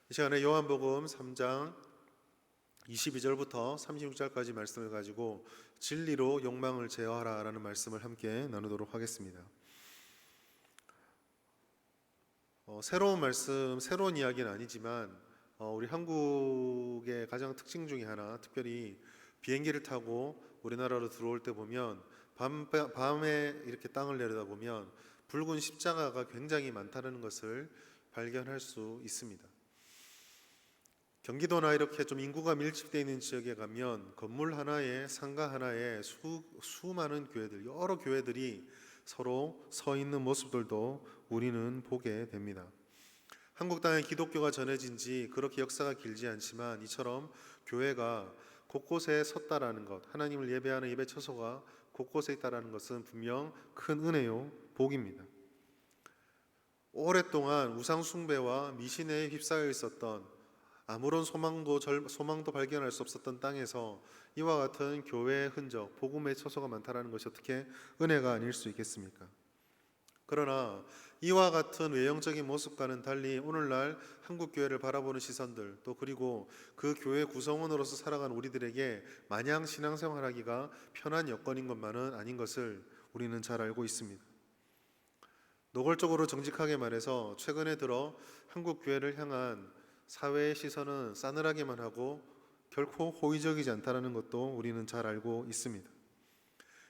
이 시간에 요한복음 3장 22절부터 36절까지 말씀을 가지고 진리로 욕망을 제어하라 라는 말씀을 함께 나누도록 하겠습니다. 새로운 말씀, 새로운 이야기는 아니지만 우리 한국의 가장 특징 중에 하나, 특별히 비행기를 타고 우리나라로 들어올 때 보면 밤에 이렇게 땅을 내려다보면 붉은 십자가가 굉장히 많다는 것을 발견할 수 있습니다. 경기도나 이렇게 좀 인구가 밀집되어 있는 지역에 가면 건물 하나에 상가 하나에 수많은 교회들, 여러 교회들이 서로 서 있는 모습들도 우리는 보게 됩니다. 한국 땅에 기독교가 전해진 지 그렇게 역사가 길지 않지만 이처럼 교회가 곳곳에 섰다라는 것, 하나님을 예배하는 예배 처소가 곳곳에 있다라는 것은 분명 큰 은혜요, 복입니다. 오랫동안 우상 숭배와 미신에 휩싸여 있었던, 아무런 소망도 발견할 수 없었던 땅에서 이와 같은 교회의 흔적, 복음의 처소가 많다라는 것이 어떻게 은혜가 아닐 수 있겠습니까? 그러나 이와 같은 외형적인 모습과는 달리 오늘날 한국 교회를 바라보는 시선들, 또 그리고 그 교회 구성원으로서 살아가는 우리들에게 마냥 신앙생활하기가 편한 여건인 것만은 아닌 것을 우리는 잘 알고 있습니다. 노골적으로 정직하게 말해서 최근에 들어 한국 교회를 향한 사회의 시선은 싸늘하게만 하고 결코 호의적이지 않다는 것도 우리는 잘 알고 있습니다.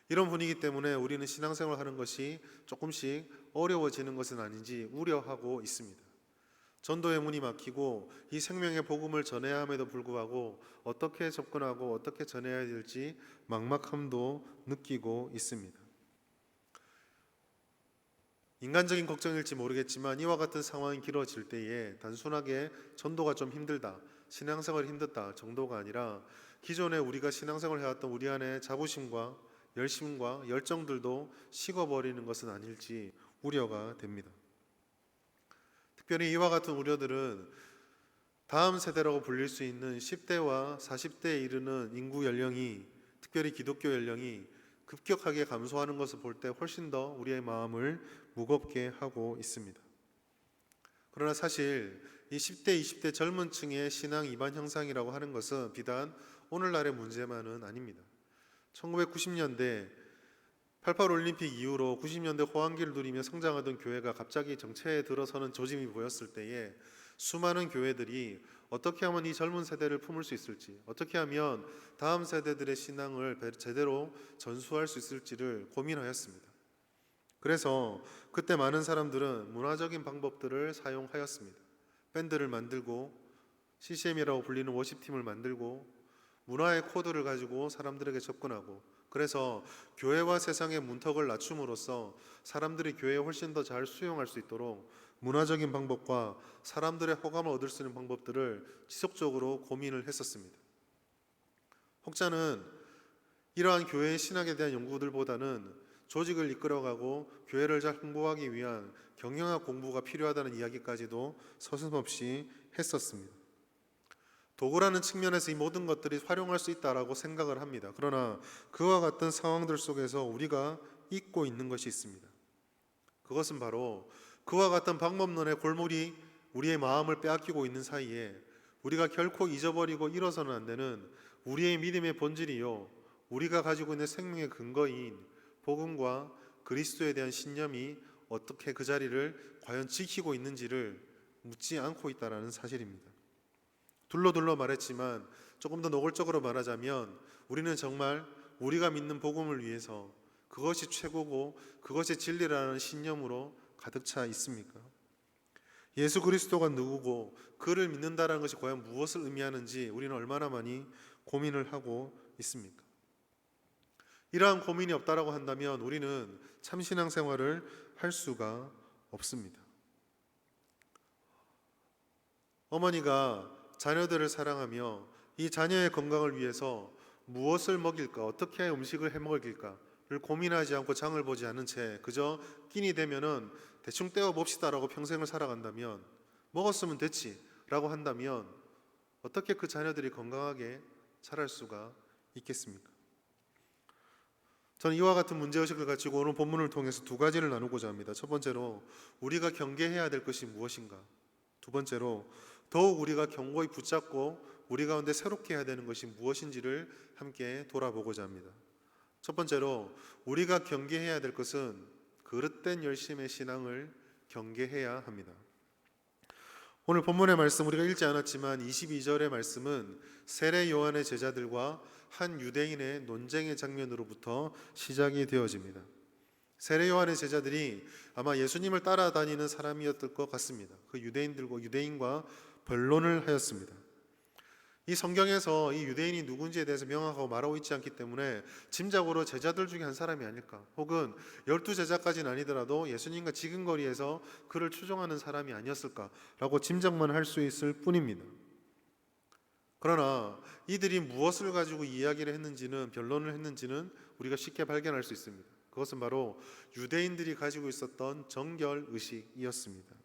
이런 분위기 때문에 우리는 신앙생활하는 것이 조금씩 어려워지는 것은 아닌지 우려하고 있습니다. 전도의 문이 막히고 이 생명의 복음을 전해야 함에도 불구하고 어떻게 접근하고 어떻게 전해야 될지 막막함도 느끼고 있습니다. 인간적인 걱정일지 모르겠지만 이와 같은 상황이 길어질 때에 단순하게 전도가 좀 힘들다, 신앙생활이 힘들다 정도가 아니라 기존에 우리가 신앙생활을 해왔던 우리 안의 자부심과 열심과 열정들도 식어버리는 것은 아닐지 우려가 됩니다. 특별히 이와 같은 우려들은 다음 세대라고 불릴 수 있는 10대와 40대에 이르는 인구 연령이, 특별히 기독교 연령이 급격하게 감소하는 것을 볼 때 훨씬 더 우리의 마음을 무겁게 하고 있습니다. 그러나 사실 이 10대, 20대 젊은 층의 신앙 이반 형상이라고 하는 것은 비단 오늘날의 문제만은 아닙니다. 1990년대 88 올림픽 이후로 90년대 호황기를 누리며 성장하던 교회가 갑자기 정체에 들어서는 조짐이 보였을 때에 수많은 교회들이 어떻게 하면 이 젊은 세대를 품을 수 있을지, 어떻게 하면 다음 세대들의 신앙을 제대로 전수할 수 있을지를 고민하였습니다. 그래서 그때 많은 사람들은 문화적인 방법들을 사용하였습니다. 밴드를 만들고 CCM이라고 불리는 워십팀을 만들고 문화의 코드를 가지고 사람들에게 접근하고, 그래서 교회와 세상의 문턱을 낮춤으로써 사람들이 교회에 훨씬 더 잘 수용할 수 있도록 문화적인 방법과 사람들의 호감을 얻을 수 있는 방법들을 지속적으로 고민을 했었습니다. 혹자는 이러한 교회의 신학에 대한 연구들보다는 조직을 이끌어가고 교회를 잘 홍보하기 위한 경영학 공부가 필요하다는 이야기까지도 서슴없이 했었습니다. 도구라는 측면에서 이 모든 것들이 활용할 수 있다라고 생각을 합니다. 그러나 그와 같은 상황들 속에서 우리가 잊고 있는 것이 있습니다. 그것은 바로 그와 같은 방법론의 골몰이 우리의 마음을 빼앗기고 있는 사이에 우리가 결코 잊어버리고 잃어서는 안 되는 우리의 믿음의 본질이요, 우리가 가지고 있는 생명의 근거인 복음과 그리스도에 대한 신념이 어떻게 그 자리를 과연 지키고 있는지를 묻지 않고 있다는 사실입니다. 둘러 말했지만 조금 더 노골적으로 말하자면 우리는 정말 우리가 믿는 복음을 위해서 그것이 최고고 그것이 진리라는 신념으로 가득 차 있습니까? 예수 그리스도가 누구고 그를 믿는다는 것이 과연 무엇을 의미하는지 우리는 얼마나 많이 고민을 하고 있습니까? 이러한 고민이 없다라고 한다면 우리는 참 신앙생활을 할 수가 없습니다. 어머니가 자녀들을 사랑하며 이 자녀의 건강을 위해서 무엇을 먹일까, 어떻게 음식을 해 먹일까를 고민하지 않고 장을 보지 않은 채 그저 끼니 되면은 대충 떼어 봅시다라고 평생을 살아간다면, 먹었으면 됐지 라고 한다면 어떻게 그 자녀들이 건강하게 자랄 수가 있겠습니까? 저는 이와 같은 문제의식을 가지고 오늘 본문을 통해서 두 가지를 나누고자 합니다. 첫 번째로 우리가 경계해야 될 것이 무엇인가, 두 번째로 더욱 우리가 견고히 붙잡고 우리 가운데 새롭게 해야 되는 것이 무엇인지를 함께 돌아보고자 합니다. 첫 번째로 우리가 경계해야 될 것은 그릇된 열심의 신앙을 경계해야 합니다. 오늘 본문의 말씀 우리가 읽지 않았지만 22절의 말씀은 세례 요한의 제자들과 한 유대인의 논쟁의 장면으로부터 시작이 되어집니다. 세례 요한의 제자들이 아마 예수님을 따라다니는 사람이었을 것 같습니다. 그 유대인과 변론을 하였습니다. 이 성경에서 이 유대인이 누군지에 대해서 명확하고 말하고 있지 않기 때문에 짐작으로 제자들 중에 한 사람이 아닐까, 혹은 12제자까지는 아니더라도 예수님과 지근거리에서 그를 추종하는 사람이 아니었을까라고 짐작만 할 수 있을 뿐입니다. 그러나 이들이 무엇을 가지고 이야기를 했는지는, 변론을 했는지는 우리가 쉽게 발견할 수 있습니다. 그것은 바로 유대인들이 가지고 있었던 정결의식이었습니다.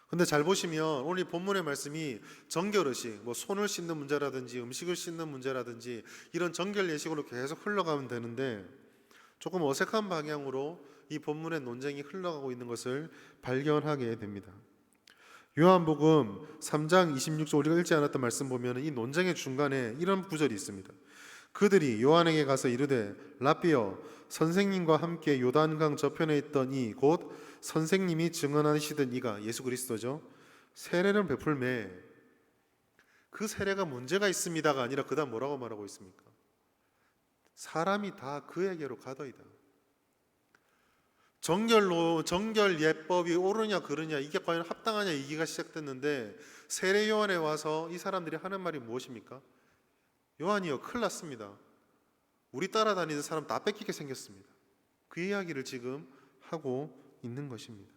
근데 잘 보시면 오늘 본문의 말씀이 정결의식, 손을 씻는 문제라든지 음식을 씻는 문제라든지 이런 정결 예식으로 계속 흘러가면 되는데 조금 어색한 방향으로 이 본문의 논쟁이 흘러가고 있는 것을 발견하게 됩니다. 요한복음 3장 26절 우리가 읽지 않았던 말씀 보면 이 논쟁의 중간에 이런 구절이 있습니다. 그들이 요한에게 가서 이르되 라삐여 선생님과 함께 요단강 저편에 있던 이 곧 선생님이 증언하시던 이가 예수 그리스도죠. 세례를 베풀매 그 세례가 문제가 있습니다가 아니라 그 다음 뭐라고 말하고 있습니까? 사람이 다 그에게로 가더이다. 정결 예법이 옳으냐 그르냐 이게 과연 합당하냐 얘기가 시작됐는데 세례 요한에 와서 이 사람들이 하는 말이 무엇입니까? 요한이요 큰일 났습니다. 우리 따라다니는 사람 다 뺏기게 생겼습니다. 그 이야기를 지금 하고 있는 것입니다.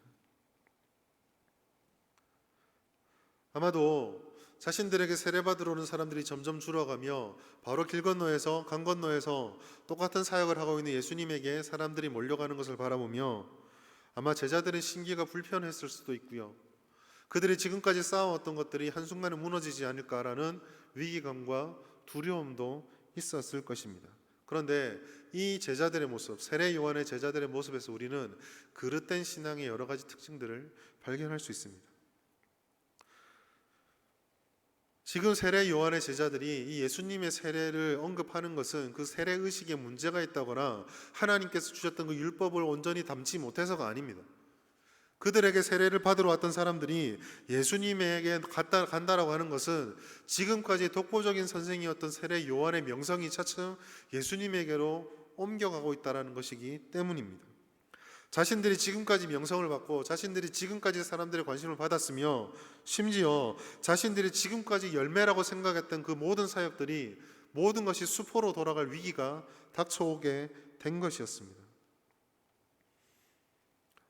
아마도 자신들에게 세례받으러 오는 사람들이 점점 줄어가며 바로 길 건너에서 강 건너에서 똑같은 사역을 하고 있는 예수님에게 사람들이 몰려가는 것을 바라보며 아마 제자들의 심기가 불편했을 수도 있고요. 그들이 지금까지 쌓아왔던 것들이 한순간에 무너지지 않을까라는 위기감과 두려움도 있었을 것입니다. 그런데 이 제자들의 모습, 세례 요한의 제자들의 모습에서 우리는 그릇된 신앙의 여러 가지 특징들을 발견할 수 있습니다. 지금 세례 요한의 제자들이 이 예수님의 세례를 언급하는 것은 그 세례 의식에 문제가 있다거나 하나님께서 주셨던 그 율법을 온전히 담지 못해서가 아닙니다. 그들에게 세례를 받으러 왔던 사람들이 예수님에게 간다라고 하는 것은 지금까지 독보적인 선생이었던 세례 요한의 명성이 차츰 예수님에게로 옮겨가고 있다는 것이기 때문입니다. 자신들이 지금까지 명성을 받고 자신들이 지금까지 사람들의 관심을 받았으며 심지어 자신들이 지금까지 열매라고 생각했던 그 모든 사역들이 모든 것이 수포로 돌아갈 위기가 닥쳐오게 된 것이었습니다.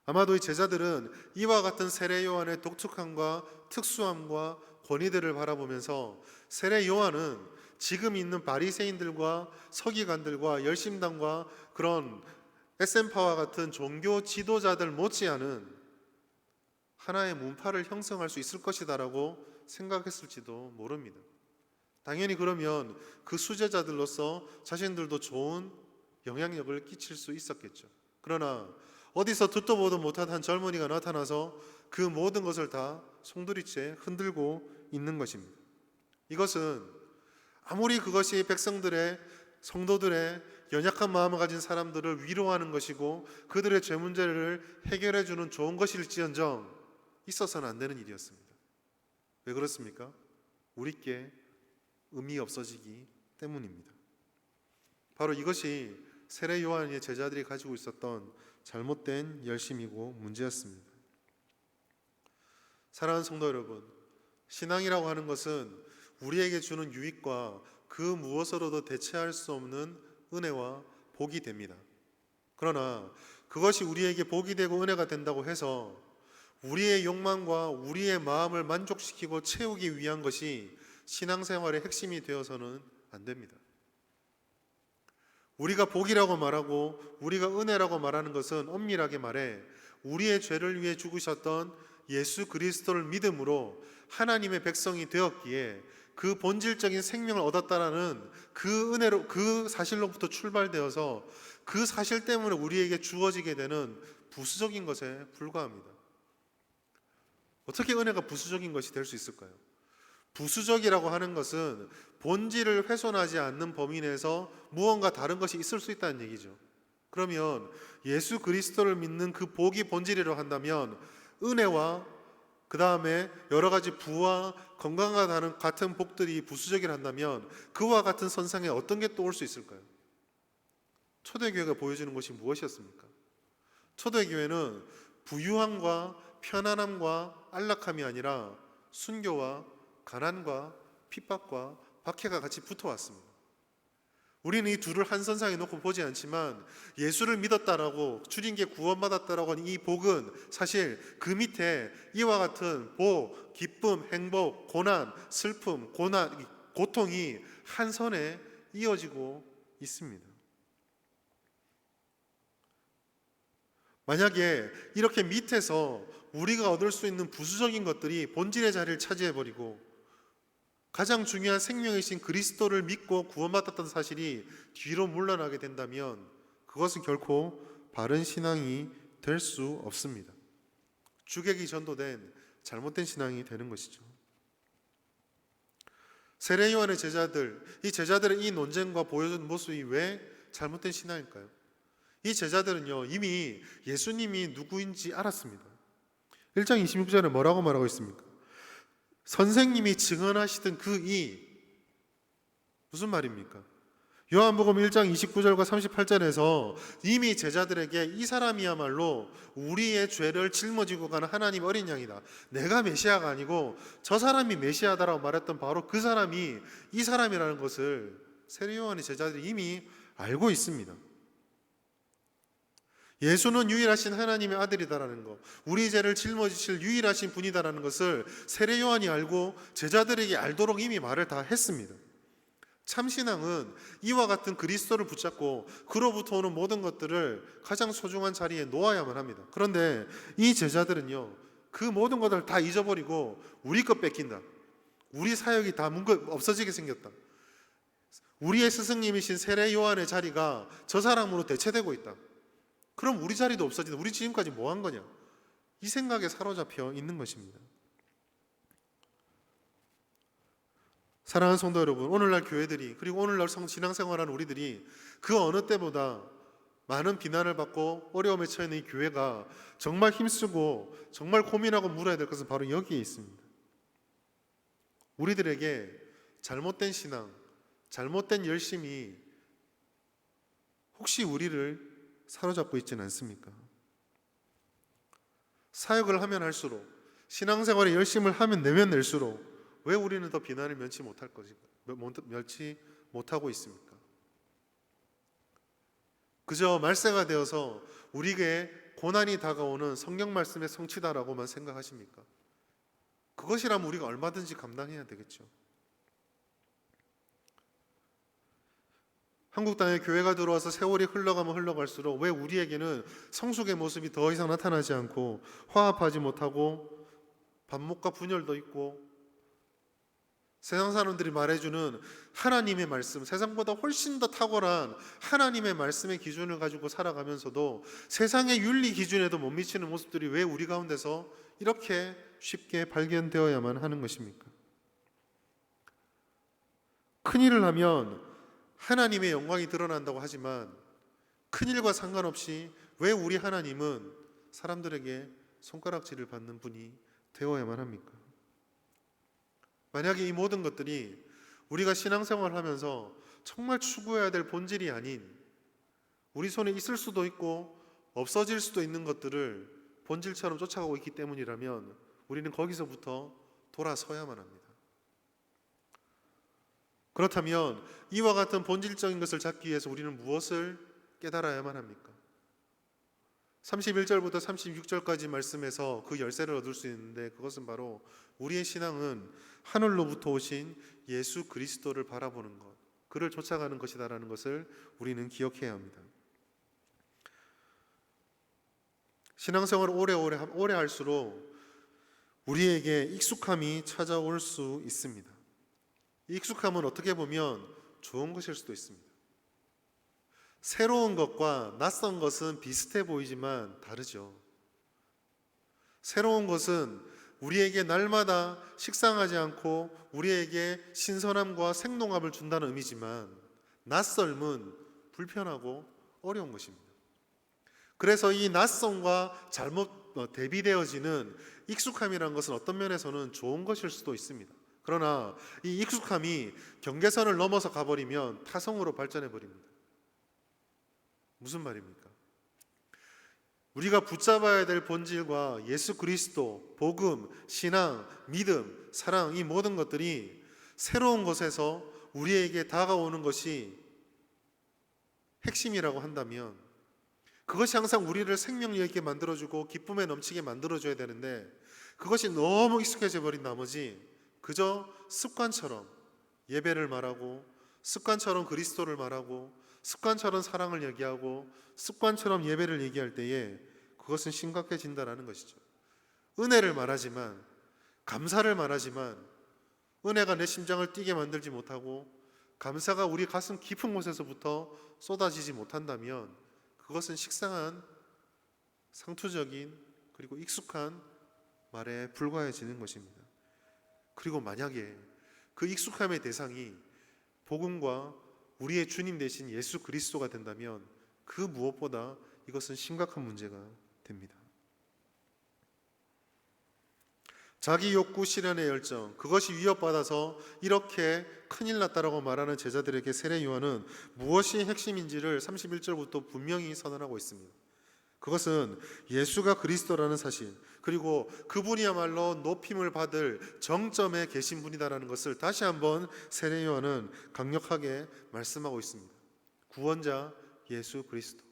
아마도 이 제자들은 이와 같은 세례 요한의 독특함과 특수함과 권위들을 바라보면서 세례 요한은 지금 있는 바리새인들과 서기관들과 열심당과 그런 에센파와 같은 종교 지도자들 못지않은 하나의 문파를 형성할 수 있을 것이다라고 생각했을지도 모릅니다. 당연히 그러면 그 수제자들로서 자신들도 좋은 영향력을 끼칠 수 있었겠죠. 그러나 어디서 듣도 보도 못한 한 젊은이가 나타나서 그 모든 것을 다 송두리째 흔들고 있는 것입니다. 이것은 아무리 그것이 백성들의 성도들의 연약한 마음을 가진 사람들을 위로하는 것이고 그들의 죄 문제를 해결해 주는 좋은 것일지언정 있어서는 안 되는 일이었습니다. 왜 그렇습니까? 우리께 의미 없어지기 때문입니다. 바로 이것이 세례 요한의 제자들이 가지고 있었던 잘못된 열심이고 문제였습니다. 사랑하는 성도 여러분, 신앙이라고 하는 것은 우리에게 주는 유익과 그 무엇으로도 대체할 수 없는 은혜와 복이 됩니다. 그러나 그것이 우리에게 복이 되고 은혜가 된다고 해서 우리의 욕망과 우리의 마음을 만족시키고 채우기 위한 것이 신앙생활의 핵심이 되어서는 안 됩니다. 우리가 복이라고 말하고 우리가 은혜라고 말하는 것은 엄밀하게 말해 우리의 죄를 위해 죽으셨던 예수 그리스도를 믿음으로 하나님의 백성이 되었기에 그 본질적인 생명을 얻었다라는 그 은혜로 그 사실로부터 출발되어서 그 사실 때문에 우리에게 주어지게 되는 부수적인 것에 불과합니다. 어떻게 은혜가 부수적인 것이 될 수 있을까요? 부수적이라고 하는 것은 본질을 훼손하지 않는 범위 내에서 무언가 다른 것이 있을 수 있다는 얘기죠. 그러면 예수 그리스도를 믿는 그 복이 본질이라고 한다면 은혜와 그 다음에 여러 가지 부와 건강과 같은 복들이 부수적이라 한다면 그와 같은 선상에 어떤 게 또 올 수 있을까요? 초대교회가 보여주는 것이 무엇이었습니까? 초대교회는 부유함과 편안함과 안락함이 아니라 순교와 가난과 핍박과 박해가 같이 붙어왔습니다. 우리는 이 둘을 한 선상에 놓고 보지 않지만 예수를 믿었다라고 주님 께 구원받았다라고 하는 이 복은 사실 그 밑에 이와 같은 복, 기쁨, 행복, 고난, 슬픔, 고통이 한 선에 이어지고 있습니다. 만약에 이렇게 밑에서 우리가 얻을 수 있는 부수적인 것들이 본질의 자리를 차지해버리고 가장 중요한 생명이신 그리스도를 믿고 구원받았던 사실이 뒤로 물러나게 된다면 그것은 결코 바른 신앙이 될 수 없습니다. 주객이 전도된 잘못된 신앙이 되는 것이죠. 세례 요한의 제자들, 이 제자들의 이 논쟁과 보여준 모습이 왜 잘못된 신앙일까요? 이 제자들은요 이미 예수님이 누구인지 알았습니다. 1장 26절에 뭐라고 말하고 있습니까? 선생님이 증언하시던 무슨 말입니까? 요한복음 1장 29절과 38절에서 이미 제자들에게 이 사람이야말로 우리의 죄를 짊어지고 가는 하나님 어린 양이다. 내가 메시아가 아니고 저 사람이 메시아다라고 말했던 바로 그 사람이 이 사람이라는 것을 세례 요한의 제자들이 이미 알고 있습니다. 예수는 유일하신 하나님의 아들이다라는 것, 우리 죄를 짊어지실 유일하신 분이다라는 것을 세례 요한이 알고 제자들에게 알도록 이미 말을 다 했습니다. 참신앙은 이와 같은 그리스도를 붙잡고 그로부터 오는 모든 것들을 가장 소중한 자리에 놓아야만 합니다. 그런데 이 제자들은요 그 모든 것을 다 잊어버리고 우리 것 뺏긴다, 우리 사역이 다 없어지게 생겼다, 우리의 스승님이신 세례 요한의 자리가 저 사람으로 대체되고 있다, 그럼 우리 자리도 없어진다, 우리 지금까지 뭐 한 거냐, 이 생각에 사로잡혀 있는 것입니다. 사랑하는 성도 여러분, 오늘날 교회들이 그리고 오늘날 신앙생활하는 우리들이 그 어느 때보다 많은 비난을 받고 어려움에 처해 있는 이 교회가 정말 힘쓰고 정말 고민하고 물어야 될 것은 바로 여기에 있습니다. 우리들에게 잘못된 신앙, 잘못된 열심이 혹시 우리를 사로잡고 있지는 않습니까? 사역을 하면 할수록, 신앙생활에 열심을 하면 내면 낼수록 왜 우리는 더 비난을 면치 못하고 있습니까? 그저 말세가 되어서 우리에게 고난이 다가오는 성경 말씀의 성취다라고만 생각하십니까? 그것이라면 우리가 얼마든지 감당해야 되겠죠. 한국 땅에 교회가 들어와서 세월이 흘러가면 흘러갈수록 왜 우리에게는 성숙의 모습이 더 이상 나타나지 않고 화합하지 못하고 반목과 분열도 있고 세상 사람들이 말해주는 하나님의 말씀, 세상보다 훨씬 더 탁월한 하나님의 말씀의 기준을 가지고 살아가면서도 세상의 윤리 기준에도 못 미치는 모습들이 왜 우리 가운데서 이렇게 쉽게 발견되어야만 하는 것입니까? 큰일을 하면 하나님의 영광이 드러난다고 하지만 큰일과 상관없이 왜 우리 하나님은 사람들에게 손가락질을 받는 분이 되어야만 합니까? 만약에 이 모든 것들이 우리가 신앙생활을 하면서 정말 추구해야 될 본질이 아닌 우리 손에 있을 수도 있고 없어질 수도 있는 것들을 본질처럼 쫓아가고 있기 때문이라면 우리는 거기서부터 돌아서야만 합니다. 그렇다면 이와 같은 본질적인 것을 잡기 위해서 우리는 무엇을 깨달아야만 합니까? 31절부터 36절까지 말씀에서 그 열쇠를 얻을 수 있는데 그것은 바로 우리의 신앙은 하늘로부터 오신 예수 그리스도를 바라보는 것, 그를 쫓아가는 것이다라는 것을 우리는 기억해야 합니다. 신앙생활을 오래 할수록 우리에게 익숙함이 찾아올 수 있습니다. 익숙함은 어떻게 보면 좋은 것일 수도 있습니다. 새로운 것과 낯선 것은 비슷해 보이지만 다르죠. 새로운 것은 우리에게 날마다 식상하지 않고 우리에게 신선함과 생동함을 준다는 의미지만 낯설음은 불편하고 어려운 것입니다. 그래서 이 낯섦과 잘못 대비되어지는 익숙함이라는 것은 어떤 면에서는 좋은 것일 수도 있습니다. 그러나 이 익숙함이 경계선을 넘어서 가버리면 타성으로 발전해 버립니다. 무슨 말입니까? 우리가 붙잡아야 될 본질과 예수 그리스도, 복음, 신앙, 믿음, 사랑, 이 모든 것들이 새로운 곳에서 우리에게 다가오는 것이 핵심이라고 한다면 그것이 항상 우리를 생명력 있게 만들어주고 기쁨에 넘치게 만들어줘야 되는데 그것이 너무 익숙해져 버린 나머지 그저 습관처럼 예배를 말하고 습관처럼 그리스도를 말하고 습관처럼 사랑을 얘기하고 습관처럼 예배를 얘기할 때에 그것은 심각해진다는 것이죠. 은혜를 말하지만 감사를 말하지만 은혜가 내 심장을 뛰게 만들지 못하고 감사가 우리 가슴 깊은 곳에서부터 쏟아지지 못한다면 그것은 식상한 상투적인 그리고 익숙한 말에 불과해지는 것입니다. 그리고 만약에 그 익숙함의 대상이 복음과 우리의 주님 되신 예수 그리스도가 된다면 그 무엇보다 이것은 심각한 문제가 됩니다. 자기 욕구 실현의 열정, 그것이 위협받아서 이렇게 큰일 났다라고 말하는 제자들에게 세례 요한은 무엇이 핵심인지를 31절부터 분명히 선언하고 있습니다. 그것은 예수가 그리스도라는 사실, 그리고 그분이야말로 높임을 받을 정점에 계신 분이다라는 것을 다시 한번 세례 요한은 강력하게 말씀하고 있습니다. 구원자 예수 그리스도.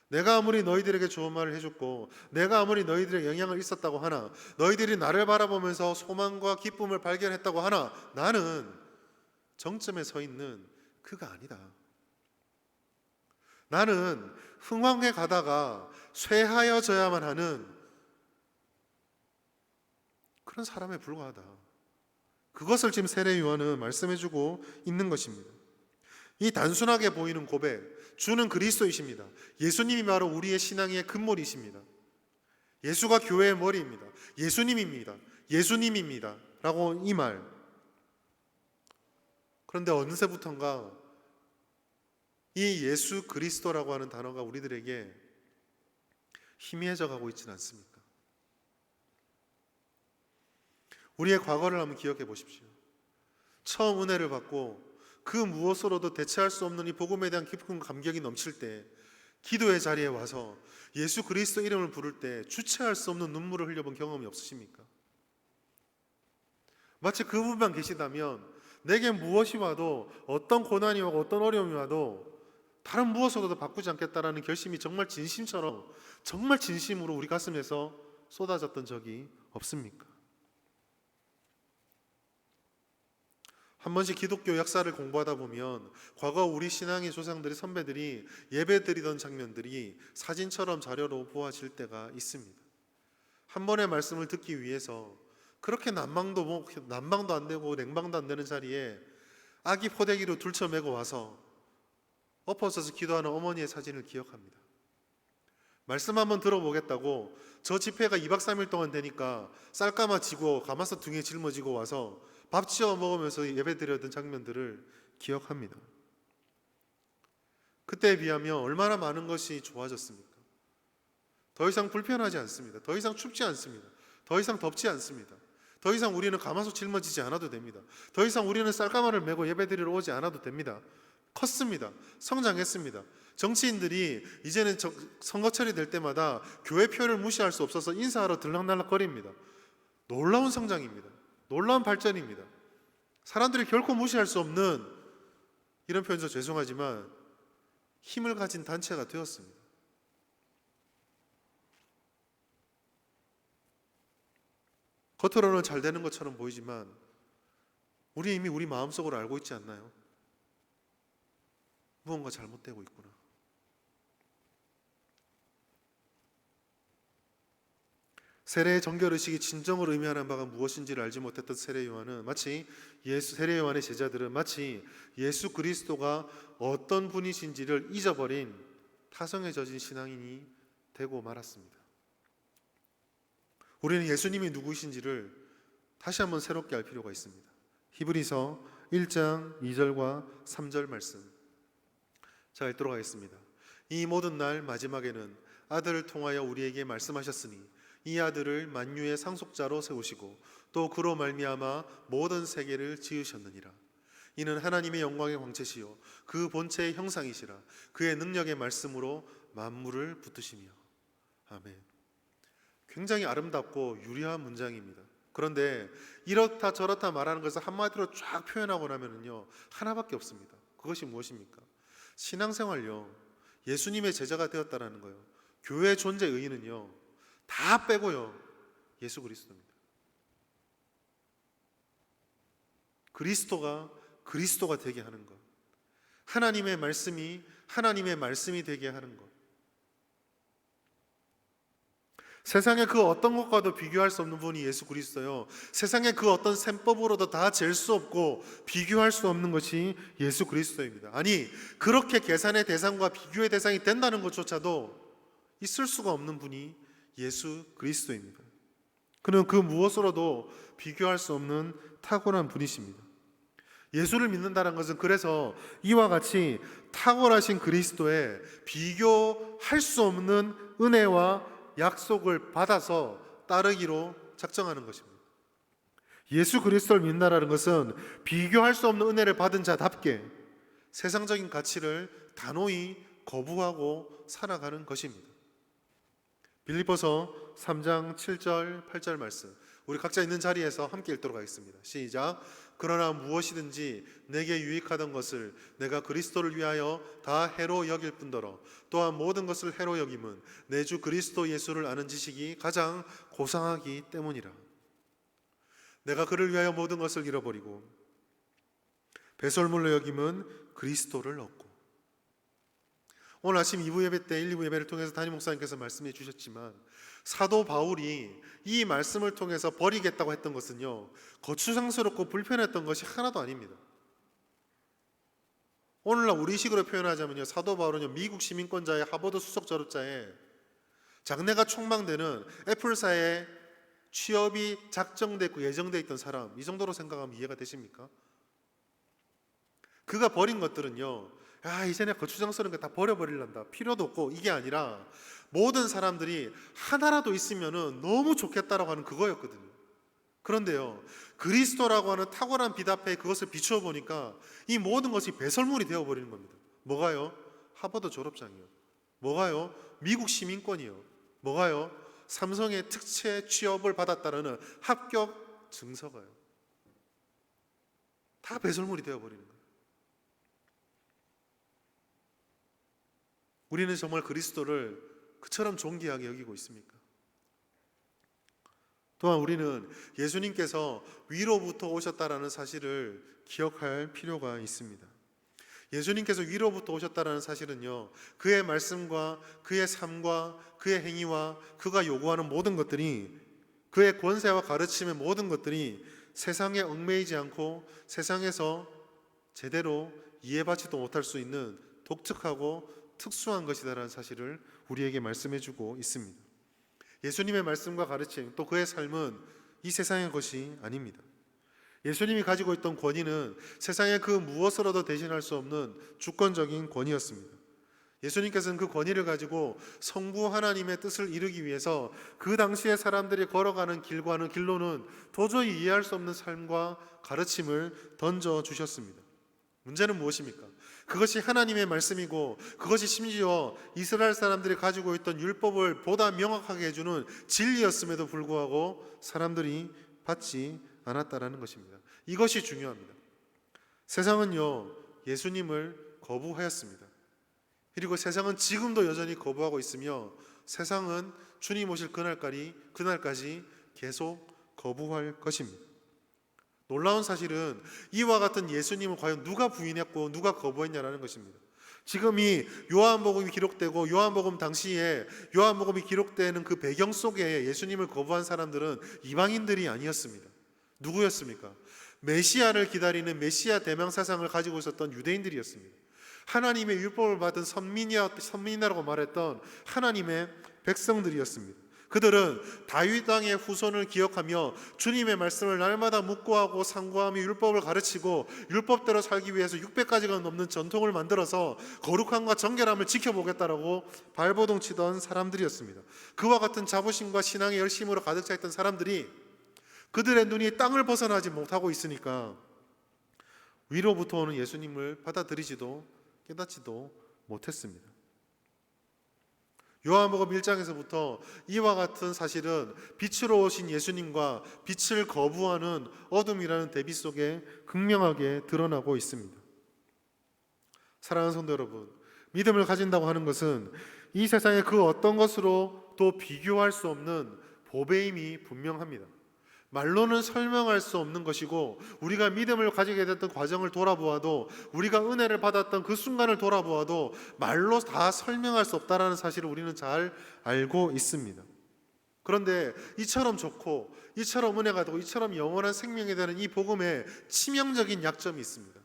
내가 아무리 너희들에게 좋은 말을 해줬고 내가 아무리 너희들의 영향을 있었다고 하나 너희들이 나를 바라보면서 소망과 기쁨을 발견했다고 하나 나는 정점에 서 있는 그가 아니다. 나는 흥황해 가다가 쇠하여져야만 하는 그런 사람에 불과하다. 그것을 지금 세례 요한은 말씀해주고 있는 것입니다. 이 단순하게 보이는 고백, 주는 그리스도이십니다. 예수님이 바로 우리의 신앙의 근본이십니다. 예수가 교회의 머리입니다. 예수님입니다. 예수님입니다. 라고 이 말. 그런데 어느새부턴가 이 예수 그리스도라고 하는 단어가 우리들에게 희미해져 가고 있지는 않습니까? 우리의 과거를 한번 기억해 보십시오. 처음 은혜를 받고 그 무엇으로도 대체할 수 없는 이 복음에 대한 깊은 감격이 넘칠 때 기도의 자리에 와서 예수 그리스도 이름을 부를 때 주체할 수 없는 눈물을 흘려본 경험이 없으십니까? 마치 그분만 계시다면 내게 무엇이 와도 어떤 고난이 와도 어떤 어려움이 와도 다른 무엇으로도 바꾸지 않겠다라는 결심이 정말 진심처럼 정말 진심으로 우리 가슴에서 쏟아졌던 적이 없습니까? 한 번씩 기독교 역사를 공부하다 보면 과거 우리 신앙의 조상들이 선배들이 예배드리던 장면들이 사진처럼 자료로 보아질 때가 있습니다. 한 번의 말씀을 듣기 위해서 그렇게 난방도 안 되고 냉방도 안 되는 자리에 아기 포대기로 둘쳐매고 와서 엎어져서 기도하는 어머니의 사진을 기억합니다. 말씀 한번 들어보겠다고 저 집회가 2박 3일 동안 되니까 쌀까마 지고 가마솥 등에 짊어지고 와서 밥 지어 먹으면서 예배드렸던 장면들을 기억합니다. 그때에 비하면 얼마나 많은 것이 좋아졌습니까? 더 이상 불편하지 않습니다. 더 이상 춥지 않습니다. 더 이상 덥지 않습니다. 더 이상 우리는 가마솥 짊어지지 않아도 됩니다. 더 이상 우리는 쌀가마를 메고 예배드리러 오지 않아도 됩니다. 컸습니다. 성장했습니다. 정치인들이 이제는 선거철이 될 때마다 교회 표를 무시할 수 없어서 인사하러 들락날락거립니다. 놀라운 성장입니다. 놀라운 발전입니다. 사람들이 결코 무시할 수 없는, 이런 표현도 죄송하지만 힘을 가진 단체가 되었습니다. 겉으로는 잘 되는 것처럼 보이지만 우리 이미 우리 마음속으로 알고 있지 않나요? 무언가 잘못되고 있구나. 세례의 정결의식이 진정으로 의미하는 바가 무엇인지를 알지 못했던 세례 요한은 세례 요한의 제자들은 마치 예수 그리스도가 어떤 분이신지를 잊어버린 타성에 젖은 신앙인이 되고 말았습니다. 우리는 예수님이 누구이신지를 다시 한번 새롭게 알 필요가 있습니다. 히브리서 1장 2절과 3절 말씀 자, 읽도록 하겠습니다. 이 모든 날 마지막에는 아들을 통하여 우리에게 말씀하셨으니 이 아들을 만유의 상속자로 세우시고 또 그로 말미암아 모든 세계를 지으셨느니라. 이는 하나님의 영광의 광채시요 그 본체의 형상이시라. 그의 능력의 말씀으로 만물을 붙드시며. 아멘. 굉장히 아름답고 유리한 문장입니다. 그런데 이렇다 저렇다 말하는 것을 한마디로 쫙 표현하고 나면은요, 하나밖에 없습니다. 그것이 무엇입니까? 신앙생활요, 예수님의 제자가 되었다라는 거예요. 교회 존재 의의는요, 다 빼고요, 예수 그리스도입니다. 그리스도가 되게 하는 것, 하나님의 말씀이 되게 하는 것, 세상의 그 어떤 것과도 비교할 수 없는 분이 예수 그리스도요, 세상의 그 어떤 셈법으로도 다 잴 수 없고 비교할 수 없는 것이 예수 그리스도입니다. 아니, 그렇게 계산의 대상과 비교의 대상이 된다는 것조차도 있을 수가 없는 분이 예수 그리스도입니다. 그는 그 무엇으로도 비교할 수 없는 탁월한 분이십니다. 예수를 믿는다는 것은 그래서 이와 같이 탁월하신 그리스도에 비교할 수 없는 은혜와 약속을 받아서 따르기로 작정하는 것입니다. 예수 그리스도를 믿는다는 것은 비교할 수 없는 은혜를 받은 자답게 세상적인 가치를 단호히 거부하고 살아가는 것입니다. 빌립보서 3장 7절 8절 말씀, 우리 각자 있는 자리에서 함께 읽도록 하겠습니다. 시작. 그러나 무엇이든지 내게 유익하던 것을 내가 그리스도를 위하여 다 해로 여길 뿐더러 또한 모든 것을 해로 여김은 내 주 그리스도 예수를 아는 지식이 가장 고상하기 때문이라. 내가 그를 위하여 모든 것을 잃어버리고 배설물로 여김은 그리스도를 얻고. 오늘 아침 2부 예배 때 1, 2부 예배를 통해서 담임 목사님께서 말씀해 주셨지만 사도 바울이 이 말씀을 통해서 버리겠다고 했던 것은요, 거추장스럽고 불편했던 것이 하나도 아닙니다. 오늘날 우리식으로 표현하자면요, 사도 바울은요, 미국 시민권자의 하버드 수석 졸업자의 장래가 촉망되는 애플사에 취업이 작정되고 예정되어 있던 사람, 이 정도로 생각하면 이해가 되십니까? 그가 버린 것들은요, 이제 내가 거추장스러운 거 다 버려버리란다, 필요도 없고, 이게 아니라 모든 사람들이 하나라도 있으면 너무 좋겠다라고 하는 그거였거든요. 그런데요, 그리스도라고 하는 탁월한 빛 앞에 그것을 비추어 보니까 이 모든 것이 배설물이 되어버리는 겁니다. 뭐가요? 하버드 졸업장이요. 뭐가요? 미국 시민권이요. 뭐가요? 삼성의 특채 취업을 받았다는 합격 증서가요. 다 배설물이 되어버리는 거예요. 우리는 정말 그리스도를 그처럼 존귀하게 여기고 있습니까? 또한 우리는 예수님께서 위로부터 오셨다라는 사실을 기억할 필요가 있습니다. 예수님께서 위로부터 오셨다라는 사실은요, 그의 말씀과 그의 삶과 그의 행위와 그가 요구하는 모든 것들이, 그의 권세와 가르침의 모든 것들이 세상에 얽매이지 않고 세상에서 제대로 이해받지도 못할 수 있는 독특하고 특수한 것이다라는 사실을 우리에게 말씀해주고 있습니다. 예수님의 말씀과 가르침, 또 그의 삶은 이 세상의 것이 아닙니다. 예수님이 가지고 있던 권위는 세상의 그 무엇으로도 대신할 수 없는 주권적인 권위였습니다. 예수님께서는 그 권위를 가지고 성부 하나님의 뜻을 이루기 위해서 그 당시에 사람들이 걸어가는 길과는 길로는 도저히 이해할 수 없는 삶과 가르침을 던져주셨습니다. 문제는 무엇입니까? 그것이 하나님의 말씀이고 그것이 심지어 이스라엘 사람들이 가지고 있던 율법을 보다 명확하게 해주는 진리였음에도 불구하고 사람들이 받지 않았다라는 것입니다. 이것이 중요합니다. 세상은요, 예수님을 거부하였습니다. 그리고 세상은 지금도 여전히 거부하고 있으며 세상은 주님 오실 그날까지 계속 거부할 것입니다. 놀라운 사실은 이와 같은 예수님을 과연 누가 부인했고 누가 거부했냐라는 것입니다. 지금 이 요한복음이 기록되고 요한복음 당시에 요한복음이 기록되는 그 배경 속에 예수님을 거부한 사람들은 이방인들이 아니었습니다. 누구였습니까? 메시아를 기다리는 메시아 대명 사상을 가지고 있었던 유대인들이었습니다. 하나님의 율법을 받은 선민이라고 말했던 하나님의 백성들이었습니다. 그들은 다윗 왕의 후손을 기억하며 주님의 말씀을 날마다 묵고하고 상고하며 율법을 가르치고 율법대로 살기 위해서 600가지가 넘는 전통을 만들어서 거룩함과 정결함을 지켜보겠다라고 발버둥 치던 사람들이었습니다. 그와 같은 자부심과 신앙의 열심으로 가득 차 있던 사람들이 그들의 눈이 땅을 벗어나지 못하고 있으니까 위로부터 오는 예수님을 받아들이지도 깨닫지도 못했습니다. 요한복음 1장에서부터 이와 같은 사실은 빛으로 오신 예수님과 빛을 거부하는 어둠이라는 대비 속에 극명하게 드러나고 있습니다. 사랑하는 성도 여러분, 믿음을 가진다고 하는 것은 이 세상의 그 어떤 것으로도 비교할 수 없는 보배임이 분명합니다. 말로는 설명할 수 없는 것이고 우리가 믿음을 가지게 됐던 과정을 돌아보아도 우리가 은혜를 받았던 그 순간을 돌아보아도 말로 다 설명할 수 없다는 사실을 우리는 잘 알고 있습니다. 그런데 이처럼 좋고 이처럼 은혜가 되고 이처럼 영원한 생명이 되는 이 복음에 치명적인 약점이 있습니다.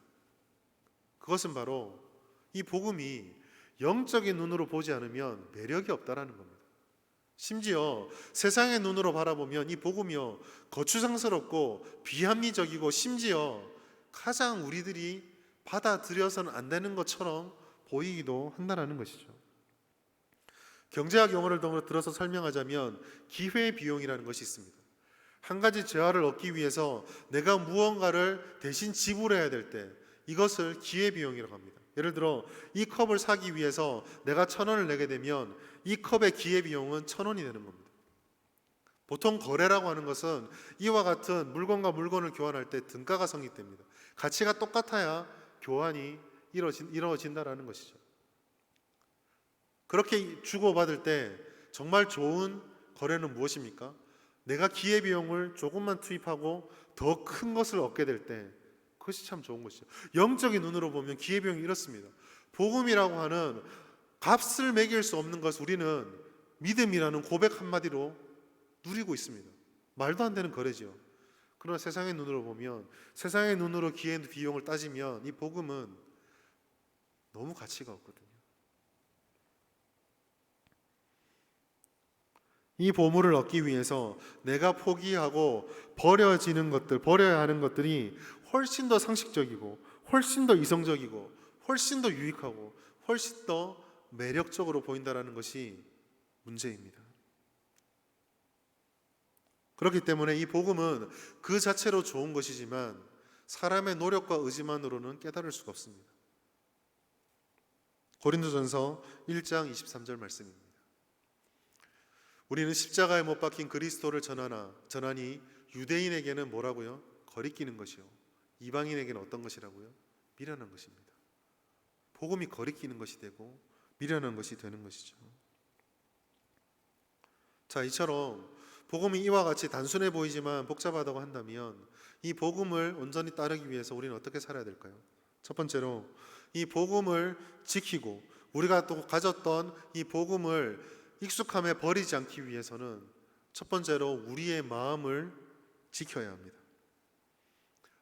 그것은 바로 이 복음이 영적인 눈으로 보지 않으면 매력이 없다라는 겁니다. 심지어 세상의 눈으로 바라보면 이 복음이요 거추장스럽고 비합리적이고 심지어 가장 우리들이 받아들여서는 안 되는 것처럼 보이기도 한다는 것이죠. 경제학 용어를 들어서 설명하자면 기회비용이라는 것이 있습니다. 한 가지 재화를 얻기 위해서 내가 무언가를 대신 지불해야 될 때 이것을 기회비용이라고 합니다. 예를 들어 이 컵을 사기 위해서 내가 1,000원을 내게 되면 이 컵의 기회비용은 1,000원이 되는 겁니다. 보통 거래라고 하는 것은 이와 같은 물건과 물건을 교환할 때 등가가 성립됩니다. 가치가 똑같아야 교환이 이루어진다는 것이죠. 그렇게 주고받을 때 정말 좋은 거래는 무엇입니까? 내가 기회비용을 조금만 투입하고 더 큰 것을 얻게 될 때 그것이 참 좋은 것이죠. 영적인 눈으로 보면 기회비용이 이렇습니다. 복음이라고 하는 값을 매길 수 없는 것을 우리는 믿음이라는 고백 한마디로 누리고 있습니다. 말도 안 되는 거래죠. 그러나 세상의 눈으로 보면, 세상의 눈으로 기회 비용을 따지면 이 복음은 너무 가치가 없거든요. 이 보물을 얻기 위해서 내가 포기하고 버려지는 것들, 버려야 하는 것들이 훨씬 더 상식적이고 훨씬 더 이성적이고 훨씬 더 유익하고 훨씬 더 매력적으로 보인다는 것이 문제입니다. 그렇기 때문에 이 복음은 그 자체로 좋은 것이지만 사람의 노력과 의지만으로는 깨달을 수가 없습니다. 고린도전서 1장 23절 말씀입니다. 우리는 십자가에 못 박힌 그리스도를 전하니 유대인에게는 뭐라고요? 거리끼는 것이요. 이방인에게는 어떤 것이라고요? 미련한 것입니다. 복음이 거리끼는 것이 되고 미련한 것이 되는 것이죠. 자, 이처럼 복음이 이와 같이 단순해 보이지만 복잡하다고 한다면 이 복음을 온전히 따르기 위해서 우리는 어떻게 살아야 될까요? 첫 번째로 이 복음을 지키고 우리가 또 가졌던 이 복음을 익숙함에 버리지 않기 위해서는 첫 번째로 우리의 마음을 지켜야 합니다.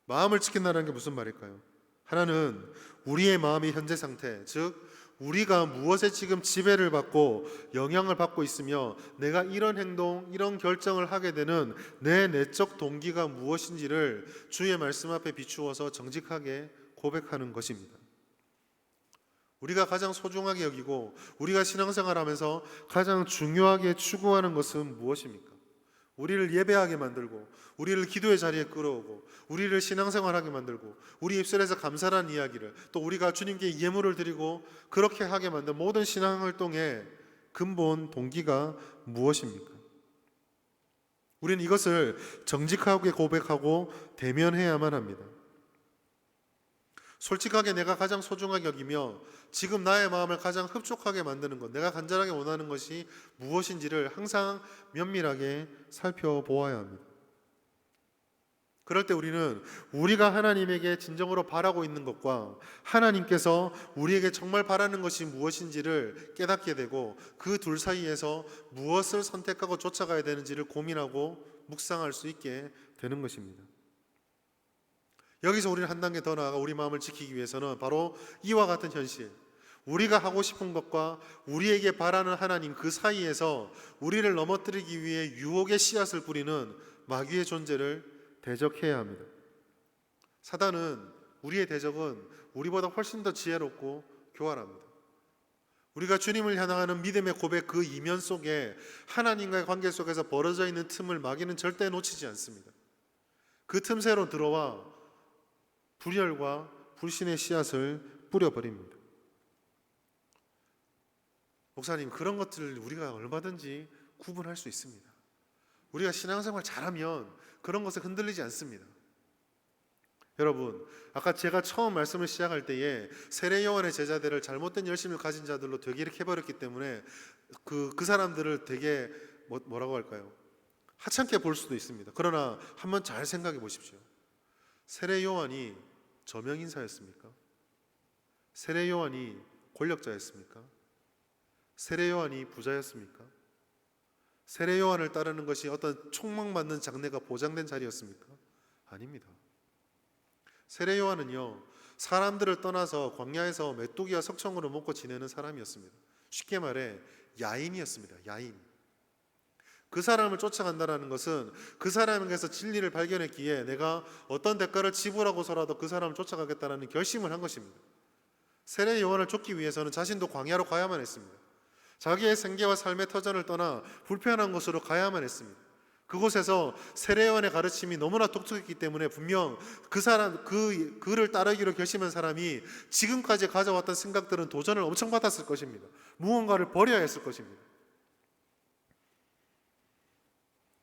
마음을 지킨다는 게 무슨 말일까요? 하나는 우리의 마음의 현재 상태, 즉 우리가 무엇에 지금 지배를 받고 영향을 받고 있으며 내가 이런 행동, 이런 결정을 하게 되는 내 내적 동기가 무엇인지를 주의 말씀 앞에 비추어서 정직하게 고백하는 것입니다. 우리가 가장 소중하게 여기고 우리가 신앙생활하면서 가장 중요하게 추구하는 것은 무엇입니까? 우리를 예배하게 만들고 우리를 기도의 자리에 끌어오고 우리를 신앙생활하게 만들고 우리 입술에서 감사라는 이야기를 또 우리가 주님께 예물을 드리고 그렇게 하게 만든 모든 신앙활동의 근본 동기가 무엇입니까? 우리는 이것을 정직하게 고백하고 대면해야만 합니다. 솔직하게 내가 가장 소중하게 여기며 지금 나의 마음을 가장 흡족하게 만드는 것, 내가 간절하게 원하는 것이 무엇인지를 항상 면밀하게 살펴보아야 합니다. 그럴 때 우리는 우리가 하나님에게 진정으로 바라고 있는 것과 하나님께서 우리에게 정말 바라는 것이 무엇인지를 깨닫게 되고 그 둘 사이에서 무엇을 선택하고 쫓아가야 되는지를 고민하고 묵상할 수 있게 되는 것입니다. 여기서 우리는 한 단계 더 나아가 우리 마음을 지키기 위해서는 바로 이와 같은 현실, 우리가 하고 싶은 것과 우리에게 바라는 하나님 그 사이에서 우리를 넘어뜨리기 위해 유혹의 씨앗을 뿌리는 마귀의 존재를 대적해야 합니다. 사단은, 우리의 대적은 우리보다 훨씬 더 지혜롭고 교활합니다. 우리가 주님을 향하는 믿음의 고백 그 이면 속에 하나님과의 관계 속에서 벌어져 있는 틈을 마귀는 절대 놓치지 않습니다. 그 틈새로 들어와 불혈과 불신의 씨앗을 뿌려버립니다. 목사님, 그런 것들을 우리가 얼마든지 구분할 수 있습니다. 우리가 신앙생활 잘하면 그런 것에 흔들리지 않습니다. 여러분, 아까 제가 처음 말씀을 시작할 때에 세례 요한의 제자들을 잘못된 열심을 가진 자들로 되게 이렇게 해버렸기 때문에 그 사람들을 되게 뭐라고 할까요? 하찮게 볼 수도 있습니다. 그러나 한번 잘 생각해 보십시오. 세례 요한이 저명인사였습니까? 세례 요한이 권력자였습니까? 세례 요한이 부자였습니까? 세례 요한을 따르는 것이 어떤 촉망받는 장래가 보장된 자리였습니까? 아닙니다. 세례 요한은요, 사람들을 떠나서 광야에서 메뚜기와 석청으로 먹고 지내는 사람이었습니다. 쉽게 말해 야인이었습니다. 야인. 그 사람을 쫓아간다는 것은 그 사람에게서 진리를 발견했기에 내가 어떤 대가를 지불하고서라도 그 사람을 쫓아가겠다는 결심을 한 것입니다. 세례 요한을 쫓기 위해서는 자신도 광야로 가야만 했습니다. 자기의 생계와 삶의 터전을 떠나 불편한 곳으로 가야만 했습니다. 그곳에서 세례 요한의 가르침이 너무나 독특했기 때문에 분명 그를 따르기로 결심한 사람이 지금까지 가져왔던 생각들은 도전을 엄청 받았을 것입니다. 무언가를 버려야 했을 것입니다.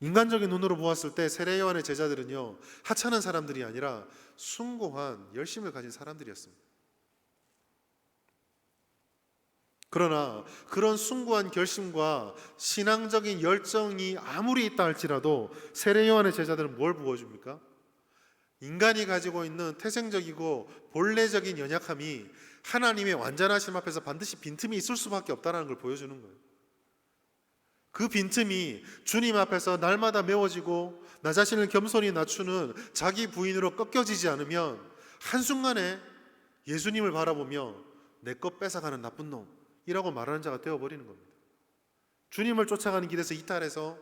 인간적인 눈으로 보았을 때 세례 요한의 제자들은요, 하찮은 사람들이 아니라 숭고한 열심을 가진 사람들이었습니다. 그러나 그런 숭고한 결심과 신앙적인 열정이 아무리 있다 할지라도 세례 요한의 제자들은 뭘 보여줍니까? 인간이 가지고 있는 태생적이고 본래적인 연약함이 하나님의 완전하심 앞에서 반드시 빈틈이 있을 수밖에 없다는 걸 보여주는 거예요. 그 빈틈이 주님 앞에서 날마다 메워지고 나 자신을 겸손히 낮추는 자기 부인으로 꺾여지지 않으면 한순간에 예수님을 바라보며 내 것 뺏어가는 나쁜 놈이라고 말하는 자가 되어버리는 겁니다. 주님을 쫓아가는 길에서 이탈해서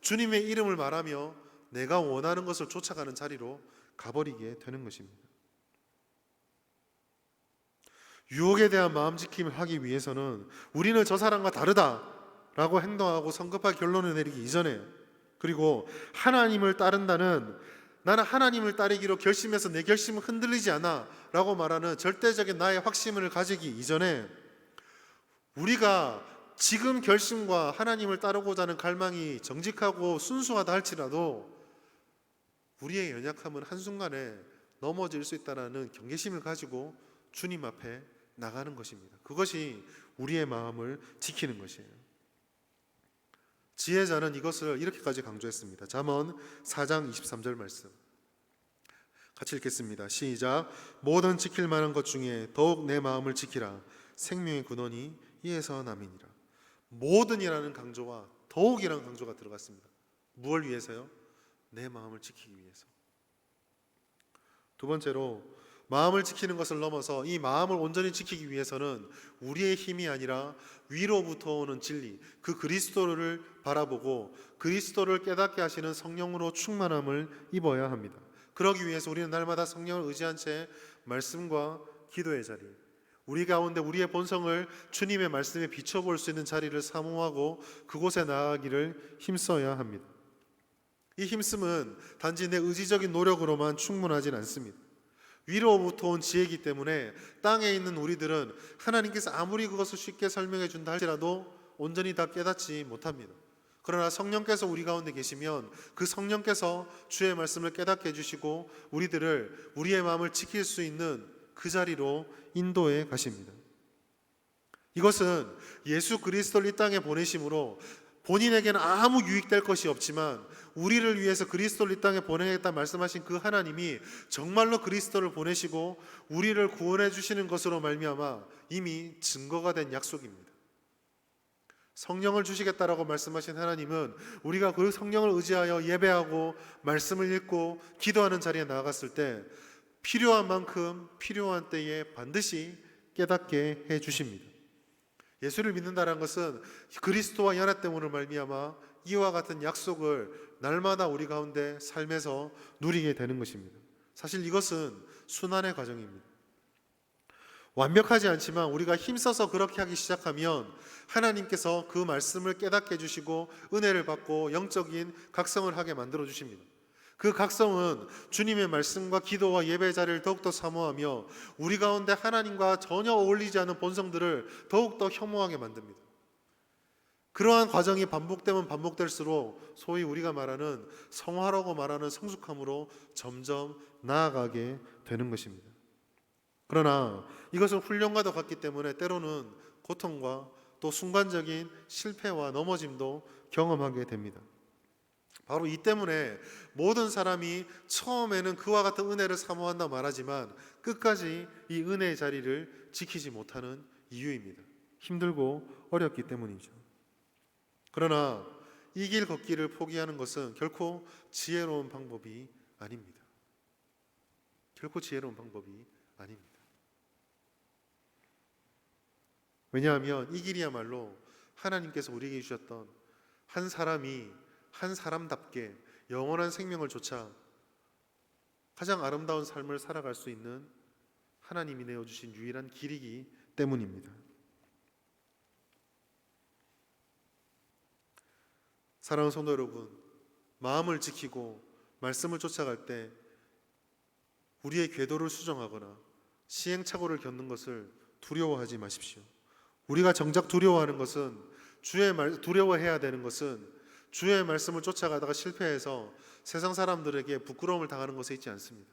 주님의 이름을 말하며 내가 원하는 것을 쫓아가는 자리로 가버리게 되는 것입니다. 유혹에 대한 마음지킴을 하기 위해서는 우리는 저 사람과 다르다라고 행동하고 성급하게 결론을 내리기 이전에, 그리고 하나님을 따른다는, 나는 하나님을 따르기로 결심해서 내 결심은 흔들리지 않아 라고 말하는 절대적인 나의 확신을 가지기 이전에 우리가 지금 결심과 하나님을 따르고자 하는 갈망이 정직하고 순수하다 할지라도 우리의 연약함은 한순간에 넘어질 수 있다는 경계심을 가지고 주님 앞에 나가는 것입니다. 그것이 우리의 마음을 지키는 것이에요. 지혜자는 이것을 이렇게까지 강조했습니다. 잠언 4장 23절 말씀 같이 읽겠습니다. 시작. 모든 지킬 만한 것 중에 더욱 내 마음을 지키라. 생명의 근원이 이에서 남이니라. 모든이라는 강조와 더욱이라는 강조가 들어갔습니다. 무엇을 위해서요? 내 마음을 지키기 위해서. 두 번째로, 마음을 지키는 것을 넘어서 이 마음을 온전히 지키기 위해서는 우리의 힘이 아니라 위로부터 오는 진리, 그 그리스도를 바라보고 그리스도를 깨닫게 하시는 성령으로 충만함을 입어야 합니다. 그러기 위해서 우리는 날마다 성령을 의지한 채 말씀과 기도의 자리, 우리 가운데 우리의 본성을 주님의 말씀에 비춰볼 수 있는 자리를 사모하고 그곳에 나아가기를 힘써야 합니다. 이 힘씀은 단지 내 의지적인 노력으로만 충분하진 않습니다. 위로부터 온 지혜이기 때문에 땅에 있는 우리들은 하나님께서 아무리 그것을 쉽게 설명해 준다 할지라도 온전히 다 깨닫지 못합니다. 그러나 성령께서 우리 가운데 계시면 그 성령께서 주의 말씀을 깨닫게 해주시고 우리들을, 우리의 마음을 지킬 수 있는 그 자리로 인도해 가십니다. 이것은 예수 그리스도를 이 땅에 보내심으로 본인에게는 아무 유익될 것이 없지만 우리를 위해서 그리스도를 이 땅에 보내겠다 말씀하신 그 하나님이 정말로 그리스도를 보내시고 우리를 구원해 주시는 것으로 말미암아 이미 증거가 된 약속입니다. 성령을 주시겠다라고 말씀하신 하나님은 우리가 그 성령을 의지하여 예배하고 말씀을 읽고 기도하는 자리에 나아갔을 때 필요한 만큼 필요한 때에 반드시 깨닫게 해 주십니다. 예수를 믿는다는 것은 그리스도와 연합됨으로 말미암아 이와 같은 약속을 날마다 우리 가운데 삶에서 누리게 되는 것입니다. 사실 이것은 순환의 과정입니다. 완벽하지 않지만 우리가 힘써서 그렇게 하기 시작하면 하나님께서 그 말씀을 깨닫게 해주시고 은혜를 받고 영적인 각성을 하게 만들어 주십니다. 그 각성은 주님의 말씀과 기도와 예배 자리를 더욱더 사모하며 우리 가운데 하나님과 전혀 어울리지 않는 본성들을 더욱더 혐오하게 만듭니다. 그러한 과정이 반복되면 반복될수록 소위 우리가 말하는 성화라고 말하는 성숙함으로 점점 나아가게 되는 것입니다. 그러나 이것은 훈련과도 같기 때문에 때로는 고통과 또 순간적인 실패와 넘어짐도 경험하게 됩니다. 바로 이 때문에 모든 사람이 처음에는 그와 같은 은혜를 사모한다 말하지만 끝까지 이 은혜의 자리를 지키지 못하는 이유입니다. 힘들고 어렵기 때문이죠. 그러나 이 길 걷기를 포기하는 것은 결코 지혜로운 방법이 아닙니다. 결코 지혜로운 방법이 아닙니다. 왜냐하면 이 길이야말로 하나님께서 우리에게 주셨던 한 사람이 한 사람답게 영원한 생명을 좇아 가장 아름다운 삶을 살아갈 수 있는 하나님이 내어주신 유일한 길이기 때문입니다. 사랑하는 성도 여러분, 마음을 지키고 말씀을 쫓아갈 때 우리의 궤도를 수정하거나 시행착오를 겪는 것을 두려워하지 마십시오. 우리가 정작 두려워하는 것은 두려워해야 되는 것은 주의 말씀을 쫓아가다가 실패해서 세상 사람들에게 부끄러움을 당하는 것에 있지 않습니다.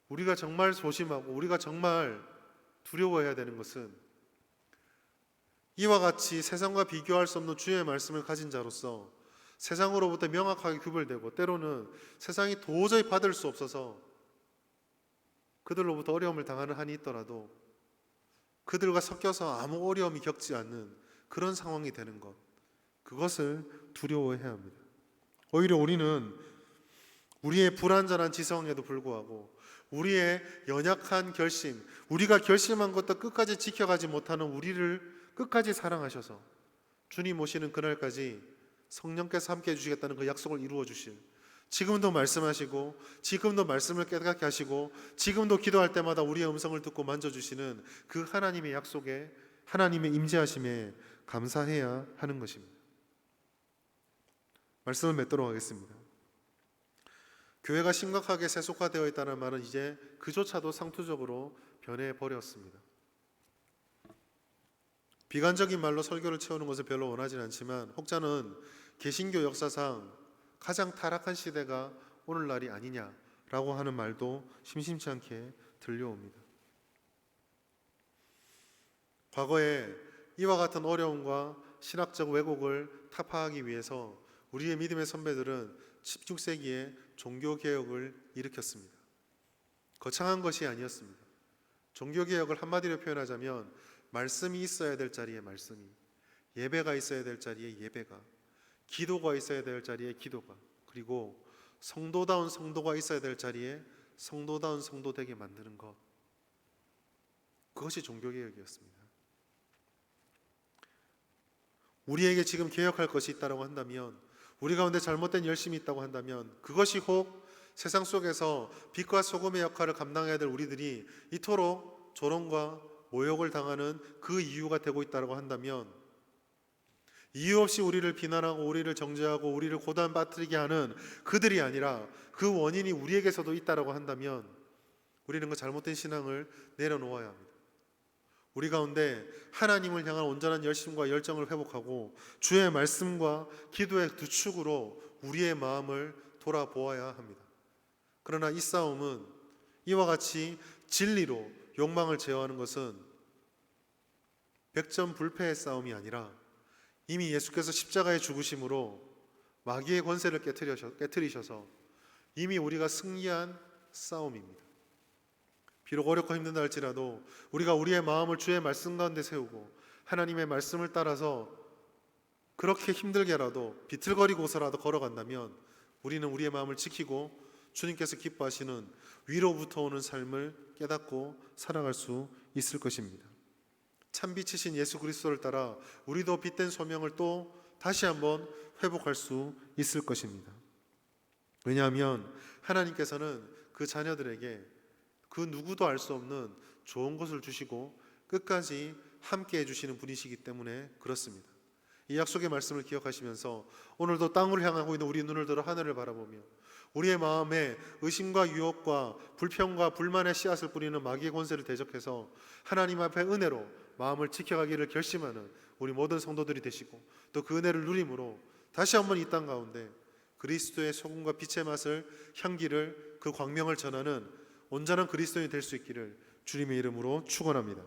우리가 정말 조심하고 우리가 정말 두려워해야 되는 것은 이와 같이 세상과 비교할 수 없는 주의 말씀을 가진 자로서 세상으로부터 명확하게 구별되고 때로는 세상이 도저히 받을 수 없어서 그들로부터 어려움을 당하는 한이 있더라도 그들과 섞여서 아무 어려움이 겪지 않는 그런 상황이 되는 것, 그것을 두려워해야 합니다. 오히려 우리는 우리의 불완전한 지성에도 불구하고 우리의 연약한 결심, 우리가 결심한 것도 끝까지 지켜가지 못하는 우리를 끝까지 사랑하셔서 주님 오시는 그날까지 성령께서 함께 해주시겠다는 그 약속을 이루어 주실, 지금도 말씀하시고 지금도 말씀을 깨닫게 하시고 지금도 기도할 때마다 우리의 음성을 듣고 만져주시는 그 하나님의 약속에, 하나님의 임재하심에 감사해야 하는 것입니다. 말씀을 맺도록 하겠습니다. 교회가 심각하게 세속화되어 있다는 말은 이제 그조차도 상투적으로 변해버렸습니다. 비관적인 말로 설교를 채우는 것을 별로 원하지는 않지만 혹자는 개신교 역사상 가장 타락한 시대가 오늘날이 아니냐라고 하는 말도 심심치 않게 들려옵니다. 과거에 이와 같은 어려움과 신학적 왜곡을 타파하기 위해서 우리의 믿음의 선배들은 16세기에 종교개혁을 일으켰습니다. 거창한 것이 아니었습니다. 종교개혁을 한마디로 표현하자면 말씀이 있어야 될 자리에 말씀이, 예배가 있어야 될 자리에 예배가, 기도가 있어야 될 자리에 기도가, 그리고 성도다운 성도가 있어야 될 자리에 성도다운 성도 되게 만드는 것, 그것이 종교개혁이었습니다. 우리에게 지금 개혁할 것이 있다고 한다면, 우리 가운데 잘못된 열심이 있다고 한다면 그것이 혹 세상 속에서 빛과 소금의 역할을 감당해야 될 우리들이 이토록 조롱과 모욕을 당하는 그 이유가 되고 있다고 한다면, 이유 없이 우리를 비난하고 우리를 정죄하고 우리를 고단 빠뜨리게 하는 그들이 아니라 그 원인이 우리에게서도 있다고 한다면 우리는 그 잘못된 신앙을 내려놓아야 합니다. 우리 가운데 하나님을 향한 온전한 열심과 열정을 회복하고 주의 말씀과 기도의 두 축으로 우리의 마음을 돌아보아야 합니다. 그러나 이 싸움은 이와 같이 진리로 욕망을 제어하는 것은 백전불패의 싸움이 아니라 이미 예수께서 십자가의 죽으심으로 마귀의 권세를 깨트리셔서 이미 우리가 승리한 싸움입니다. 비록 어렵고 힘든다 할지라도 우리가 우리의 마음을 주의 말씀 가운데 세우고 하나님의 말씀을 따라서 그렇게 힘들게라도 비틀거리고서라도 걸어간다면 우리는 우리의 마음을 지키고 주님께서 기뻐하시는 위로부터 오는 삶을 깨닫고 살아갈 수 있을 것입니다. 참빛이신 예수 그리스도를 따라 우리도 빛된 소명을 또 다시 한번 회복할 수 있을 것입니다. 왜냐하면 하나님께서는 그 자녀들에게 그 누구도 알 수 없는 좋은 것을 주시고 끝까지 함께 해주시는 분이시기 때문에 그렇습니다. 이 약속의 말씀을 기억하시면서 오늘도 땅을 향하고 있는 우리 눈을 들어 하늘을 바라보며 우리의 마음에 의심과 유혹과 불평과 불만의 씨앗을 뿌리는 마귀의 권세를 대적해서 하나님 앞에 은혜로 마음을 지켜가기를 결심하는 우리 모든 성도들이 되시고 또 그 은혜를 누림으로 다시 한번 이 땅 가운데 그리스도의 소금과 빛의 맛을, 향기를, 그 광명을 전하는 온전한 그리스도인이 될 수 있기를 주님의 이름으로 축원합니다.